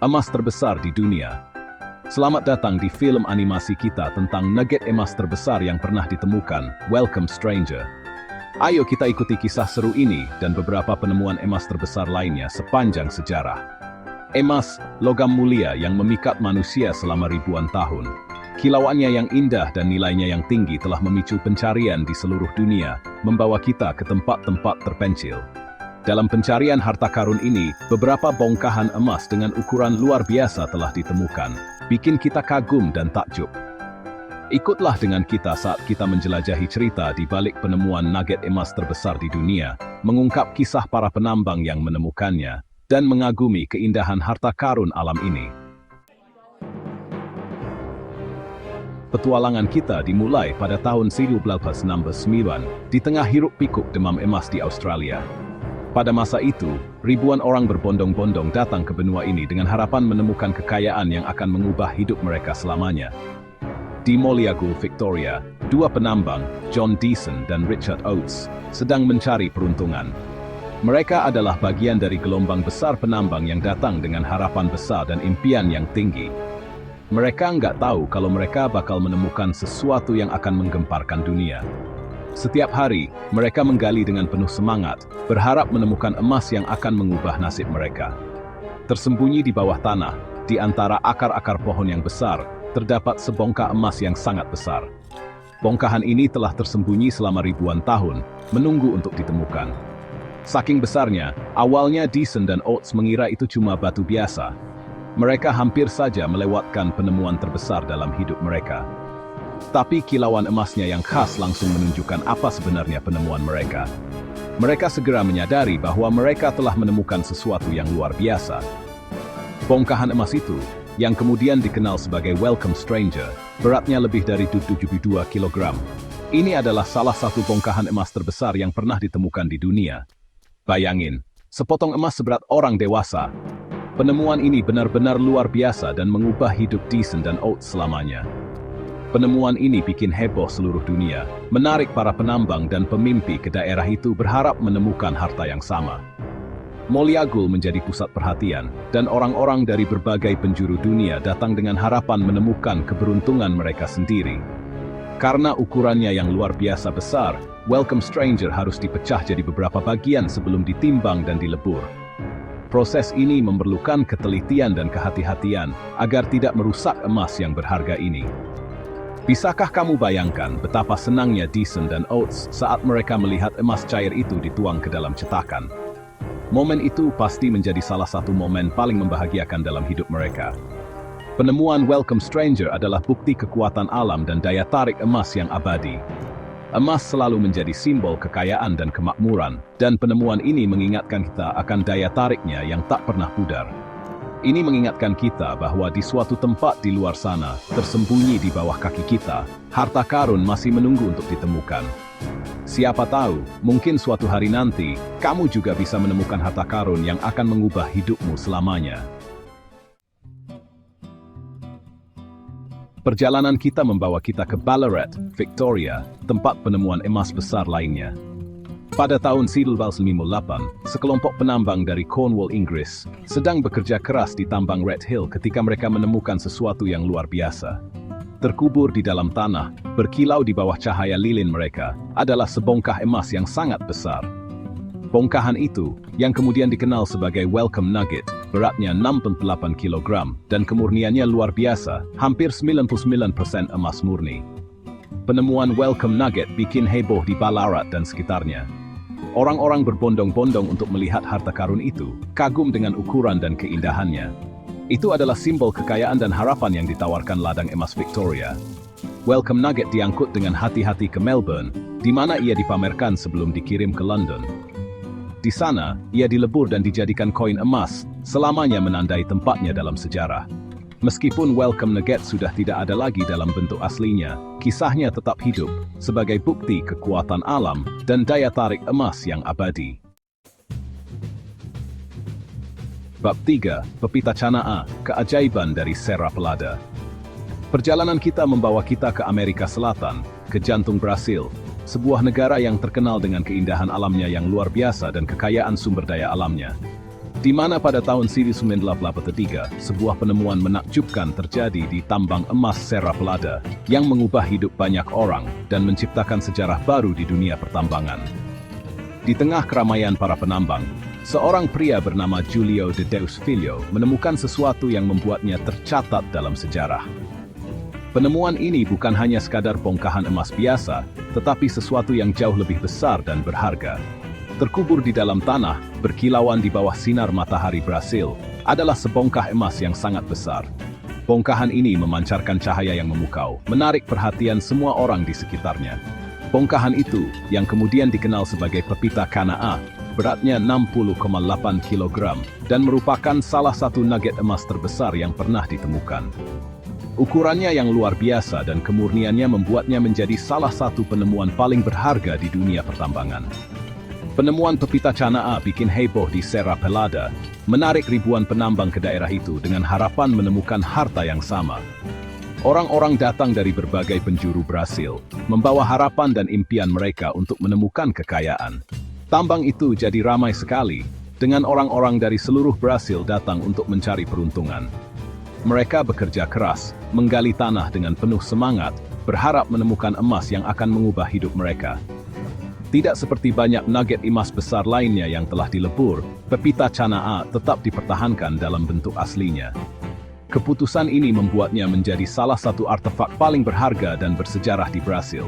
emas terbesar di dunia. Selamat datang di film animasi kita tentang nugget emas terbesar yang pernah ditemukan, Welcome Stranger. Ayo kita ikuti kisah seru ini dan beberapa penemuan emas terbesar lainnya sepanjang sejarah. Emas, logam mulia yang memikat manusia selama ribuan tahun. Kilauannya yang indah dan nilainya yang tinggi telah memicu pencarian di seluruh dunia, membawa kita ke tempat-tempat terpencil. Dalam pencarian harta karun ini, beberapa bongkahan emas dengan ukuran luar biasa telah ditemukan, bikin kita kagum dan takjub. Ikutlah dengan kita saat kita menjelajahi cerita di balik penemuan nugget emas terbesar di dunia, mengungkap kisah para penambang yang menemukannya, dan mengagumi keindahan harta karun alam ini. Petualangan kita dimulai pada tahun 1969, di tengah hiruk-pikuk demam emas di Australia. Pada masa itu, ribuan orang berbondong-bondong datang ke benua ini dengan harapan menemukan kekayaan yang akan mengubah hidup mereka selamanya. Di Molliagul, Victoria, dua penambang, John Deason dan Richard Oates, sedang mencari peruntungan. Mereka adalah bagian dari gelombang besar penambang yang datang dengan harapan besar dan impian yang tinggi. Mereka nggak tahu kalau mereka bakal menemukan sesuatu yang akan menggemparkan dunia. Setiap hari, mereka menggali dengan penuh semangat, berharap menemukan emas yang akan mengubah nasib mereka. Tersembunyi di bawah tanah, di antara akar-akar pohon yang besar, terdapat sebongkah emas yang sangat besar. Bongkahan ini telah tersembunyi selama ribuan tahun, menunggu untuk ditemukan. Saking besarnya, awalnya Deason dan Oates mengira itu cuma batu biasa. Mereka hampir saja melewatkan penemuan terbesar dalam hidup mereka. Tapi kilauan emasnya yang khas langsung menunjukkan apa sebenarnya penemuan mereka. Mereka segera menyadari bahwa mereka telah menemukan sesuatu yang luar biasa. Bongkahan emas itu, yang kemudian dikenal sebagai Welcome Stranger, beratnya lebih dari 72 kg. Ini adalah salah satu bongkahan emas terbesar yang pernah ditemukan di dunia. Bayangin, sepotong emas seberat orang dewasa. Penemuan ini benar-benar luar biasa dan mengubah hidup Deason dan Oates selamanya. Penemuan ini bikin heboh seluruh dunia, menarik para penambang dan pemimpi ke daerah itu berharap menemukan harta yang sama. Molliagul menjadi pusat perhatian, dan orang-orang dari berbagai penjuru dunia datang dengan harapan menemukan keberuntungan mereka sendiri. Karena ukurannya yang luar biasa besar, Welcome Stranger harus dipecah jadi beberapa bagian sebelum ditimbang dan dilebur. Proses ini memerlukan ketelitian dan kehati-hatian agar tidak merusak emas yang berharga ini. Bisakah kamu bayangkan betapa senangnya Deason dan Oates saat mereka melihat emas cair itu dituang ke dalam cetakan? Momen itu pasti menjadi salah satu momen paling membahagiakan dalam hidup mereka. Penemuan Welcome Stranger adalah bukti kekuatan alam dan daya tarik emas yang abadi. Emas selalu menjadi simbol kekayaan dan kemakmuran, dan penemuan ini mengingatkan kita akan daya tariknya yang tak pernah pudar. Ini mengingatkan kita bahwa di suatu tempat di luar sana, tersembunyi di bawah kaki kita, harta karun masih menunggu untuk ditemukan. Siapa tahu, mungkin suatu hari nanti, kamu juga bisa menemukan harta karun yang akan mengubah hidupmu selamanya. Perjalanan kita membawa kita ke Ballarat, Victoria, tempat penemuan emas besar lainnya. Pada tahun 1958, sekelompok penambang dari Cornwall, Inggris, sedang bekerja keras di tambang Red Hill ketika mereka menemukan sesuatu yang luar biasa. Terkubur di dalam tanah, berkilau di bawah cahaya lilin mereka, adalah sebongkah emas yang sangat besar. Bongkahan itu, yang kemudian dikenal sebagai Welcome Nugget, beratnya 68 kg, dan kemurniannya luar biasa, hampir 99% emas murni. Penemuan Welcome Nugget bikin heboh di Ballarat dan sekitarnya. Orang-orang berbondong-bondong untuk melihat harta karun itu, kagum dengan ukuran dan keindahannya. Itu adalah simbol kekayaan dan harapan yang ditawarkan ladang emas Victoria. Welcome Nugget diangkut dengan hati-hati ke Melbourne, di mana ia dipamerkan sebelum dikirim ke London. Di sana, ia dilebur dan dijadikan koin emas, selamanya menandai tempatnya dalam sejarah. Meskipun Welcome Nugget sudah tidak ada lagi dalam bentuk aslinya, kisahnya tetap hidup sebagai bukti kekuatan alam dan daya tarik emas yang abadi. Bab 3, Pepita Canaa, keajaiban dari Serra Pelada. Perjalanan kita membawa kita ke Amerika Selatan, ke jantung Brasil, sebuah negara yang terkenal dengan keindahan alamnya yang luar biasa dan kekayaan sumber daya alamnya. di mana pada tahun 1983 sebuah penemuan menakjubkan terjadi di tambang emas Serra Pelada yang mengubah hidup banyak orang dan menciptakan sejarah baru di dunia pertambangan. Di tengah keramaian para penambang, seorang pria bernama Julio de Deus Filho menemukan sesuatu yang membuatnya tercatat dalam sejarah. Penemuan ini bukan hanya sekadar bongkahan emas biasa, tetapi sesuatu yang jauh lebih besar dan berharga. Terkubur di dalam tanah, berkilauan di bawah sinar matahari Brasil, adalah sebongkah emas yang sangat besar. Bongkahan ini memancarkan cahaya yang memukau, menarik perhatian semua orang di sekitarnya. Bongkahan itu, yang kemudian dikenal sebagai pepita Kanaa, beratnya 60,8 kg, dan merupakan salah satu nugget emas terbesar yang pernah ditemukan. Ukurannya yang luar biasa dan kemurniannya membuatnya menjadi salah satu penemuan paling berharga di dunia pertambangan. Penemuan pepita Kanaa bikin heboh di Serra Pelada, menarik ribuan penambang ke daerah itu dengan harapan menemukan harta yang sama. Orang-orang datang dari berbagai penjuru Brasil, membawa harapan dan impian mereka untuk menemukan kekayaan. Tambang itu jadi ramai sekali, dengan orang-orang dari seluruh Brasil datang untuk mencari peruntungan. Mereka bekerja keras, menggali tanah dengan penuh semangat, berharap menemukan emas yang akan mengubah hidup mereka. Tidak seperti banyak nugget emas besar lainnya yang telah dilebur, pepita Kanaa tetap dipertahankan dalam bentuk aslinya. Keputusan ini membuatnya menjadi salah satu artefak paling berharga dan bersejarah di Brasil.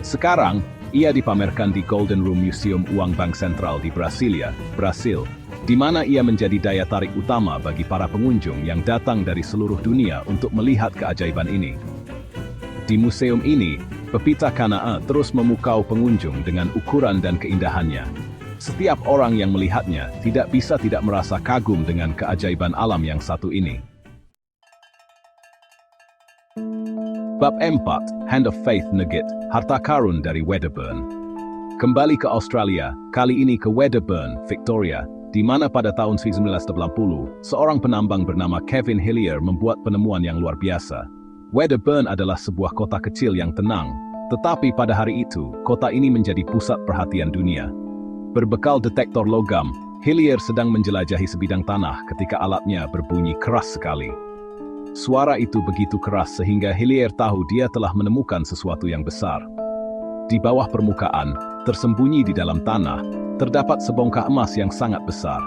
Sekarang, ia dipamerkan di Golden Room Museum Uang Bank Sentral di Brasilia, Brasil, di mana ia menjadi daya tarik utama bagi para pengunjung yang datang dari seluruh dunia untuk melihat keajaiban ini. Di museum ini, pepita Kanaa terus memukau pengunjung dengan ukuran dan keindahannya. Setiap orang yang melihatnya tidak bisa tidak merasa kagum dengan keajaiban alam yang satu ini. Bab 4, Hand of Faith Nugget, harta karun dari Wedderburn. Kembali ke Australia, kali ini ke Wedderburn, Victoria, di mana pada tahun 1980, seorang penambang bernama Kevin Hillier membuat penemuan yang luar biasa. Wedderburn adalah sebuah kota kecil yang tenang, tetapi pada hari itu, kota ini menjadi pusat perhatian dunia. Berbekal detektor logam, Hillier sedang menjelajahi sebidang tanah ketika alatnya berbunyi keras sekali. Suara itu begitu keras sehingga Hillier tahu dia telah menemukan sesuatu yang besar. Di bawah permukaan, tersembunyi di dalam tanah, terdapat sebongkah emas yang sangat besar.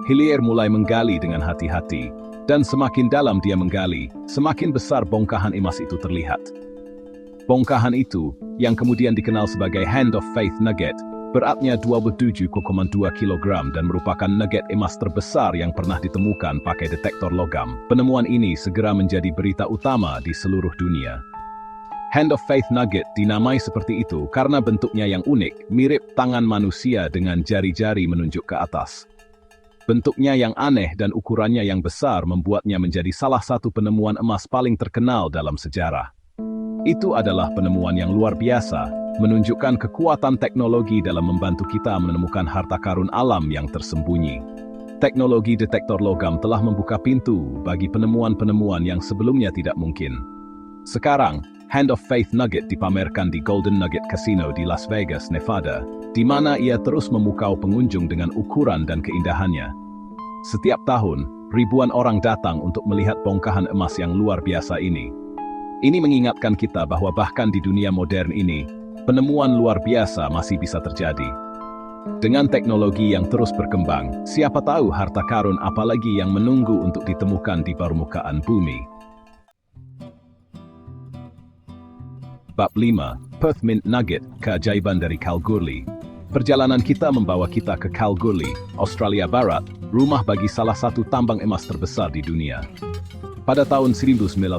Hillier mulai menggali dengan hati-hati, dan semakin dalam dia menggali, semakin besar bongkahan emas itu terlihat. Bongkahan itu, yang kemudian dikenal sebagai Hand of Faith Nugget, beratnya 27,2 kg dan merupakan nugget emas terbesar yang pernah ditemukan pakai detektor logam. Penemuan ini segera menjadi berita utama di seluruh dunia. Hand of Faith Nugget dinamai seperti itu karena bentuknya yang unik, mirip tangan manusia dengan jari-jari menunjuk ke atas. Bentuknya yang aneh dan ukurannya yang besar membuatnya menjadi salah satu penemuan emas paling terkenal dalam sejarah. Itu adalah penemuan yang luar biasa, menunjukkan kekuatan teknologi dalam membantu kita menemukan harta karun alam yang tersembunyi. Teknologi detektor logam telah membuka pintu bagi penemuan-penemuan yang sebelumnya tidak mungkin. Sekarang, Hand of Faith Nugget dipamerkan di Golden Nugget Casino di Las Vegas, Nevada, di mana ia terus memukau pengunjung dengan ukuran dan keindahannya. Setiap tahun, ribuan orang datang untuk melihat bongkahan emas yang luar biasa ini. Ini mengingatkan kita bahwa bahkan di dunia modern ini, penemuan luar biasa masih bisa terjadi. Dengan teknologi yang terus berkembang, siapa tahu harta karun apalagi yang menunggu untuk ditemukan di permukaan bumi. Bab 5, Perth Mint Nugget, keajaiban dari Kalgoorlie. Perjalanan kita membawa kita ke Kalgoorlie, Australia Barat, rumah bagi salah satu tambang emas terbesar di dunia. Pada tahun 1995,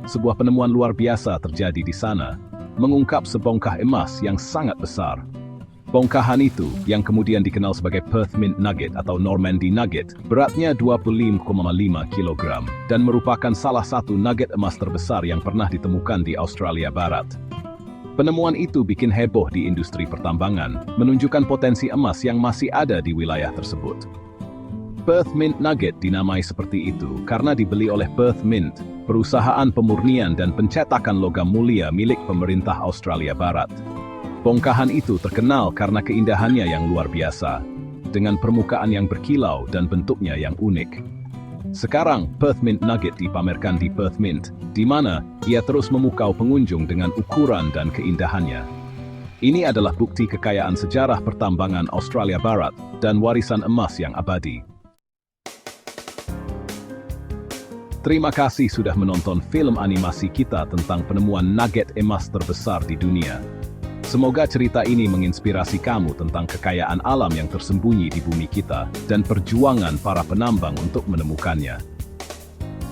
sebuah penemuan luar biasa terjadi di sana, mengungkap sebongkah emas yang sangat besar. Bongkahan itu, yang kemudian dikenal sebagai Perth Mint Nugget atau Normandy Nugget, beratnya 25,5 kg dan merupakan salah satu nugget emas terbesar yang pernah ditemukan di Australia Barat. Penemuan itu bikin heboh di industri pertambangan, menunjukkan potensi emas yang masih ada di wilayah tersebut. Perth Mint Nugget dinamai seperti itu karena dibeli oleh Perth Mint, perusahaan pemurnian dan pencetakan logam mulia milik pemerintah Australia Barat. Bongkahan itu terkenal karena keindahannya yang luar biasa. dengan permukaan yang berkilau dan bentuknya yang unik. Sekarang, Perth Mint Nugget dipamerkan di Perth Mint, di mana ia terus memukau pengunjung dengan ukuran dan keindahannya. Ini adalah bukti kekayaan sejarah pertambangan Australia Barat dan warisan emas yang abadi. Terima kasih sudah menonton film animasi kita tentang penemuan nugget emas terbesar di dunia. Semoga cerita ini menginspirasi kamu tentang kekayaan alam yang tersembunyi di bumi kita dan perjuangan para penambang untuk menemukannya.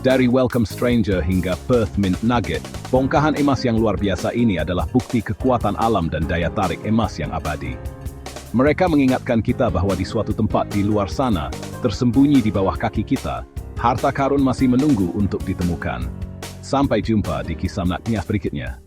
Dari Welcome Stranger hingga Perth Mint Nugget, bongkahan emas yang luar biasa ini adalah bukti kekuatan alam dan daya tarik emas yang abadi. Mereka mengingatkan kita bahwa di suatu tempat di luar sana, tersembunyi di bawah kaki kita, harta karun masih menunggu untuk ditemukan. Sampai jumpa di kisah Nakniah berikutnya.